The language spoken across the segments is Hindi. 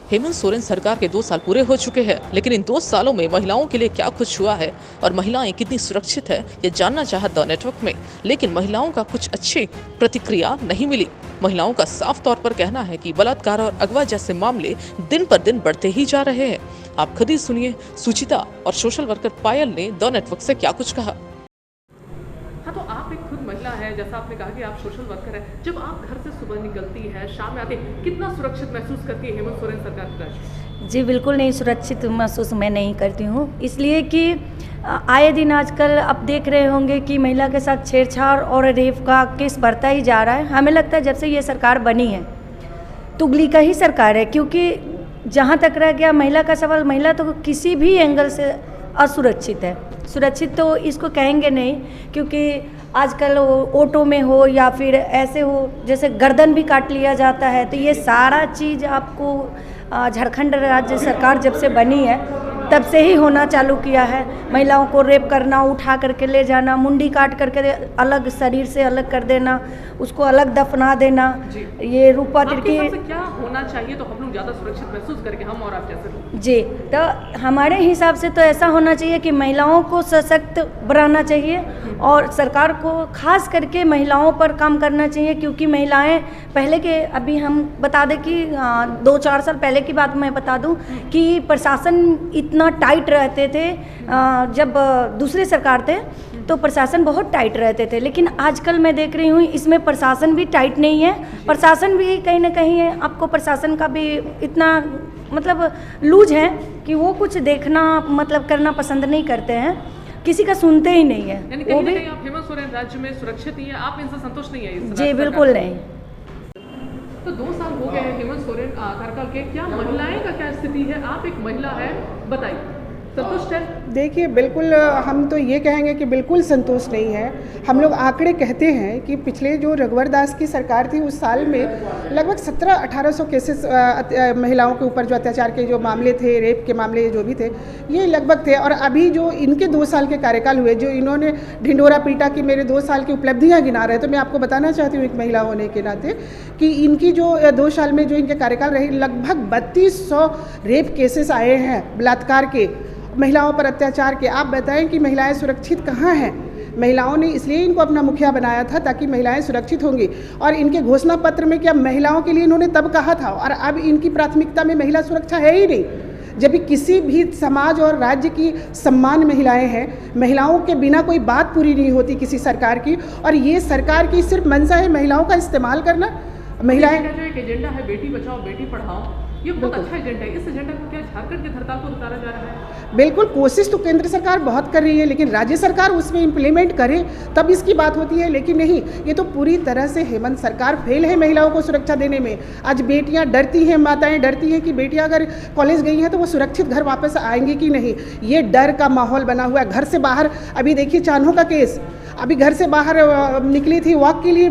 हेमंत सोरेन सरकार के 2 साल पूरे हो चुके हैं, लेकिन इन 2 सालों में महिलाओं के लिए क्या कुछ हुआ है और महिलाएं कितनी सुरक्षित है, ये जानना चाहा द नेटवर्क में। लेकिन महिलाओं का कुछ अच्छी प्रतिक्रिया नहीं मिली। महिलाओं का साफ तौर पर कहना है कि बलात्कार और अगवा जैसे मामले दिन पर दिन बढ़ते ही जा रहे हैं। आप खुद ही सुनिए सुचिता और सोशल वर्कर पायल ने द नेटवर्क से क्या कुछ कहा। हाँ, तो आप एक खुद महिला है, जैसा आपने कहा कि आप सोशल वर्कर है। जब आप घर से सुबह निकलती है, शाम में आती है, कितना सुरक्षित महसूस करती है हेमंत सोरेन सरकार के तहत? जी बिल्कुल नहीं, सुरक्षित महसूस मैं नहीं करती हूँ, इसलिए कि आए दिन आजकल आप देख रहे होंगे कि महिला के साथ छेड़छाड़ और रेप का केस बढ़ता ही जा रहा है। हमें लगता है जब से ये सरकार बनी है तुगली का ही सरकार है, क्योंकि जहाँ तक रह गया महिला का सवाल, महिला तो किसी भी एंगल से असुरक्षित है। सुरक्षित तो इसको कहेंगे नहीं, क्योंकि आजकल ऑटो में हो या फिर ऐसे हो जैसे गर्दन भी काट लिया जाता है, तो ये सारा चीज़ आपको झारखंड राज्य सरकार जब से बनी है तब से ही होना चालू किया है। महिलाओं को रेप करना, उठा करके ले जाना, मुंडी काट करके अलग शरीर से अलग कर देना, उसको अलग दफना देना, ये रूपा तिरकी। क्या होना चाहिए तो हम लोग ज़्यादा सुरक्षित महसूस करके, हम और आप जैसे लोग? जी, तो हमारे हिसाब से तो ऐसा होना चाहिए कि महिलाओं को सशक्त बनाना चाहिए और सरकार को खास करके महिलाओं पर काम करना चाहिए, क्योंकि महिलाएं पहले के, अभी हम बता दें कि 2-4 साल पहले की बात मैं बता दूं कि प्रशासन इतना टाइट रहते थे। जब दूसरे सरकार थे तो प्रशासन बहुत टाइट रहते थे, लेकिन आजकल मैं देख रही हूँ इसमें प्रशासन भी टाइट नहीं है। प्रशासन भी कहीं ना कहीं है, आपको प्रशासन का भी इतना मतलब लूज है कि वो कुछ देखना मतलब करना पसंद नहीं करते हैं, किसी का सुनते ही नहीं है। यानी कहीं ना कहीं आप हेमंत सोरेन राज्य में सुरक्षित ही है, आप इनसे संतुष्ट नहीं है? जी बिल्कुल नहीं। तो 2 साल हो गए हैं हेमंत सोरेन कार्यकाल के, क्या महिलाएं का क्या स्थिति है? आप एक महिला है, बताइए, संतुष्ट है? देखिए, बिल्कुल हम तो ये कहेंगे कि बिल्कुल संतुष्ट नहीं है। हम लोग आंकड़े कहते हैं कि पिछले जो रघुवर दास की सरकार थी उस साल में लगभग 1700-1800 केसेस महिलाओं के ऊपर जो अत्याचार के जो मामले थे, रेप के मामले जो भी थे, ये लगभग थे। और अभी जो इनके 2 साल के कार्यकाल हुए, जो इन्होंने ढिंडोरा पीटा कि मेरे 2 साल की उपलब्धियाँ गिना रहे, तो मैं आपको बताना चाहती हूँ एक महिला होने के नाते कि इनकी जो 2 साल में जो इनके कार्यकाल रहे, लगभग 3200 रेप केसेस आए हैं, बलात्कार के, महिलाओं पर अत्याचार के। आप बताएं कि महिलाएं सुरक्षित कहाँ हैं? महिलाओं ने इसलिए इनको अपना मुखिया बनाया था ताकि महिलाएं सुरक्षित होंगी। और इनके घोषणा पत्र में क्या महिलाओं के लिए इन्होंने तब कहा था, और अब इनकी प्राथमिकता में महिला सुरक्षा है ही नहीं। जब भी किसी भी समाज और राज्य की सम्मान महिलाएं हैं, महिलाओं के बिना कोई बात पूरी नहीं होती किसी सरकार की। और ये सरकार की सिर्फ मंशा है महिलाओं का इस्तेमाल करना। महिलाएं जो एक एजेंडा है बेटी बचाओ बेटी पढ़ाओ, ये बहुत अच्छा एजेंडा है। इस एजेंडा को क्या झारखंड के धरती पर उतारा जा रहा है? बिल्कुल, कोशिश तो केंद्र सरकार बहुत कर रही है, लेकिन राज्य सरकार उसमें इम्प्लीमेंट करे तब इसकी बात होती है। लेकिन नहीं, ये तो पूरी तरह से हेमंत सरकार फेल है महिलाओं को सुरक्षा देने में। आज बेटियां डरती हैं, माताएं डरती हैं कि बेटियां अगर कॉलेज गई हैं तो वो सुरक्षित घर वापस आएंगी कि नहीं। ये डर का माहौल बना हुआ है। घर से बाहर, अभी देखिए चान्हो का केस, अभी घर से बाहर निकली थी वॉक के लिए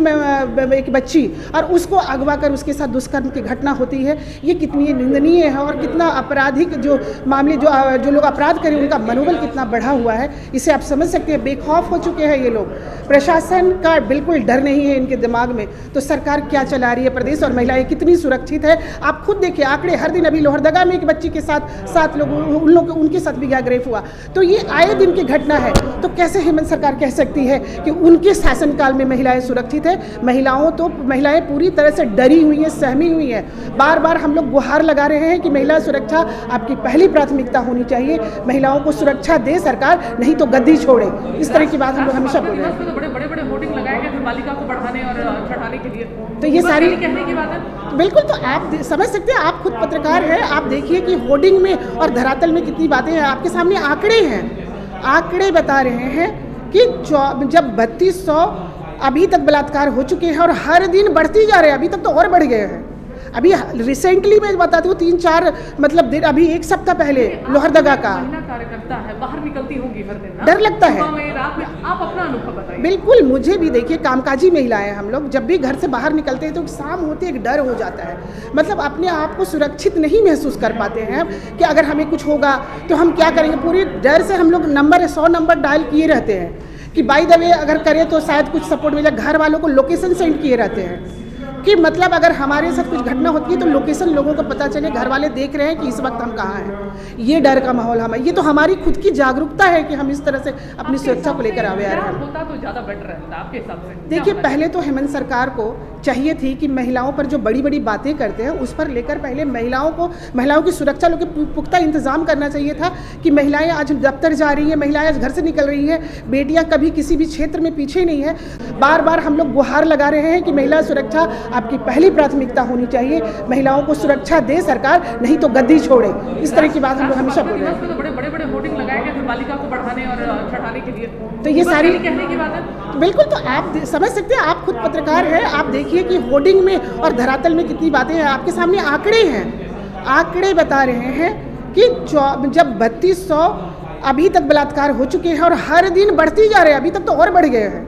एक बच्ची, और उसको अगवा कर उसके साथ दुष्कर्म की घटना होती है। ये कितनी निंदनीय है और कितना आपराधिक जो मामले, जो लोग अपराध करें उनका मनोबल कितना बढ़ा हुआ है, इसे आप समझ सकते हैं। बेखौफ हो चुके हैं ये लोग। प्रशासन का बिल्कुल डर नहीं है इनके दिमाग में। तो सरकार क्या चला रही है प्रदेश, और महिलाएं कितनी सुरक्षित है आप खुद देखिए। आंकड़े हर दिन, अभी लोहरदगा में एक बच्ची के साथ 7 लोग, उन लोग उनके साथ भी गैंगरेप हुआ। तो ये आए दिन की घटना है। तो कैसे हेमंत सरकार कह सकती है कि उनके शासनकाल में महिलाएं सुरक्षित है? महिलाएं पूरी तरह से डरी हुई हैं, सहमी हुई हैं। बार बार हम लोग गुहार लगा रहे हैं कि महिला सुरक्षा आपकी पहली प्राथमिकता होनी चाहिए। महिलाओं को सुरक्षा दे सरकार, नहीं तो गद्दी छोड़े। इस तरह की बात हम लोग हमेशा बोल रहे हैं। बड़े होर्डिंग लगाए गए थे बालिका को बढ़ाने और चढ़ाने के लिए, तो ये सारी कहने की बात है। बिल्कुल, तो आप समझ सकते हैं, आप खुद पत्रकार हैं, आप देखिए कि होर्डिंग में और धरातल में कितनी बातें हैं। आपके सामने आंकड़े हैं, आंकड़े बता रहे हैं कि जब 3200 अभी तक बलात्कार हो चुके हैं और हर दिन बढ़ती जा रहे हैं, अभी तक तो और बढ़ गए हैं। अभी रिसेंटली मैं बताती हूँ 3-4 मतलब दिन, अभी 1 सप्ताह पहले लोहरदगा का। महिला कार्यकर्ता है, बाहर निकलती होंगी हर दिन, डर लगता है। रात में आप अपना अनुभव बताइए। बिल्कुल, मुझे भी देखिए, कामकाजी महिलाएं हम लोग जब भी घर से बाहर निकलते हैं तो शाम होते एक डर हो जाता है। मतलब अपने आप को सुरक्षित नहीं महसूस कर पाते हैं कि अगर हमें कुछ होगा तो हम क्या करेंगे। पूरी डर से हम लोग 100 नंबर डायल किए रहते हैं कि बाय द वे अगर करें तो शायद कुछ सपोर्ट मिले। घर वालों को लोकेशन सेंड किए रहते हैं कि मतलब अगर हमारे साथ कुछ घटना होती है तो लोकेशन लोगों को पता चले, घर वाले देख रहे हैं कि इस वक्त हम कहाँ हैं। ये डर का माहौल हमें, ये तो हमारी खुद की जागरूकता है कि हम इस तरह से अपनी सुरक्षा को लेकर आगे आ रहे हैं। होता तो ज़्यादा बेटर रहता आपके हिसाब से? देखिए, पहले तो हेमंत सरकार को चाहिए थी कि महिलाओं पर जो बड़ी बड़ी बातें करते हैं उस पर लेकर पहले महिलाओं की सुरक्षा लोग पुख्ता इंतजाम करना चाहिए था कि महिलाएं आज दफ्तर जा रही हैं, महिलाएं आज घर से निकल रही हैं, बेटियां कभी किसी भी क्षेत्र में पीछे नहीं है। बार बार हम लोग गुहार लगा रहे हैं कि महिला सुरक्षा आपकी पहली प्राथमिकता होनी चाहिए, महिलाओं को सुरक्षा दे सरकार, नहीं तो गद्दी छोड़े। इस तरह की बात हम लोग हमेशा बोल रहे हैं। तो बड़े बड़े होर्डिंग लगाए गए थे बालिका को बढ़ाने और चढ़ाने के लिए, तो ये सारी कहने की बात है। बिल्कुल, तो आप समझ सकते हैं, आप खुद पत्रकार हैं, आप देखिए कि होर्डिंग में और धरातल में कितनी बातें हैं। आपके सामने आंकड़े हैं, आंकड़े बता रहे हैं कि जब 3200 अभी तक बलात्कार हो चुके हैं और हर दिन बढ़ती जा रहे हैं, अभी तक तो और बढ़ गए हैं।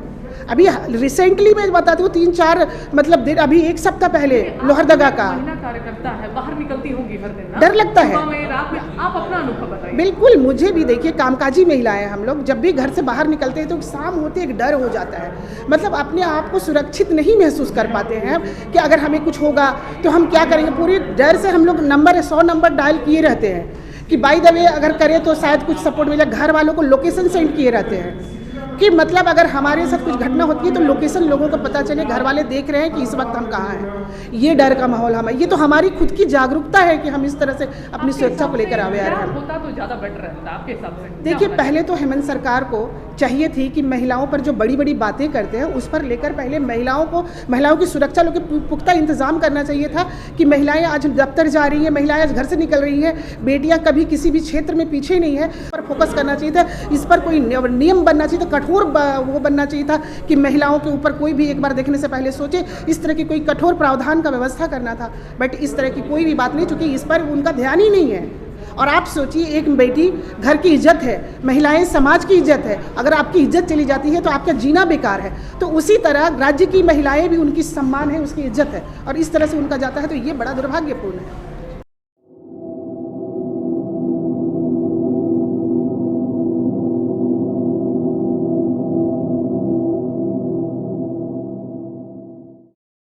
अभी रिसेंटली मैं बताती हूँ 3-4 मतलब दिन, अभी एक सप्ताह पहले लोहरदगा का। महिला कार्यकर्ता है, बाहर निकलती होंगी हर दिन ना? डर लगता है, सुबह में, रात में, आप अपना अनुभव बताइए। बिल्कुल, मुझे भी देखिए, कामकाजी महिलाएं हम लोग जब भी घर से बाहर निकलते हैं तो शाम होते एक डर हो जाता है, मतलब अपने आप को सुरक्षित नहीं महसूस कर पाते हैं कि अगर हमें कुछ होगा तो हम क्या करेंगे। पूरे डर से हम लोग 100 नंबर डायल किए रहते हैं कि बाय द वे अगर करें तो शायद कुछ सपोर्ट मिले। घर वालों को लोकेशन सेंड किए रहते हैं कि मतलब अगर हमारे साथ कुछ घटना होती है तो लोकेशन लोगों को पता चले, घर वाले देख रहे हैं कि इस वक्त हम कहाँ हैं। ये डर का माहौल हमें, ये तो हमारी खुद की जागरूकता है कि हम इस तरह से अपनी सुरक्षा को लेकर आगे आ रहे हैं। होता तो ज़्यादा बेटर रहता आपके हिसाब से? देखिए, पहले तो हेमंत सरकार को चाहिए थी कि महिलाओं पर जो बड़ी बड़ी बातें करते हैं उस पर लेकर पहले महिलाओं की सुरक्षा लोग पुख्ता इंतजाम करना चाहिए था कि महिलाएं आज दफ्तर जा रही हैं, महिलाएं आज घर से निकल रही हैं, बेटियां कभी किसी भी क्षेत्र में पीछे नहीं है, पर फोकस करना चाहिए था। इस पर कोई नियम बनना चाहिए था, कठोर वो बनना चाहिए था कि महिलाओं के ऊपर कोई भी एक बार देखने से पहले सोचे, इस तरह की कोई कठोर प्रावधान का व्यवस्था करना था। बट इस तरह की कोई भी बात नहीं, चूंकि इस पर उनका ध्यान ही नहीं है। और आप सोचिए, एक बेटी घर की इज्जत है, महिलाएं समाज की इज्जत है, अगर आपकी इज्जत चली जाती है तो आपका जीना बेकार है। तो उसी तरह राज्य की महिलाएं भी, उनकी सम्मान है, उसकी इज्जत है, और इस तरह से उनका जाता है तो ये बड़ा दुर्भाग्यपूर्ण है।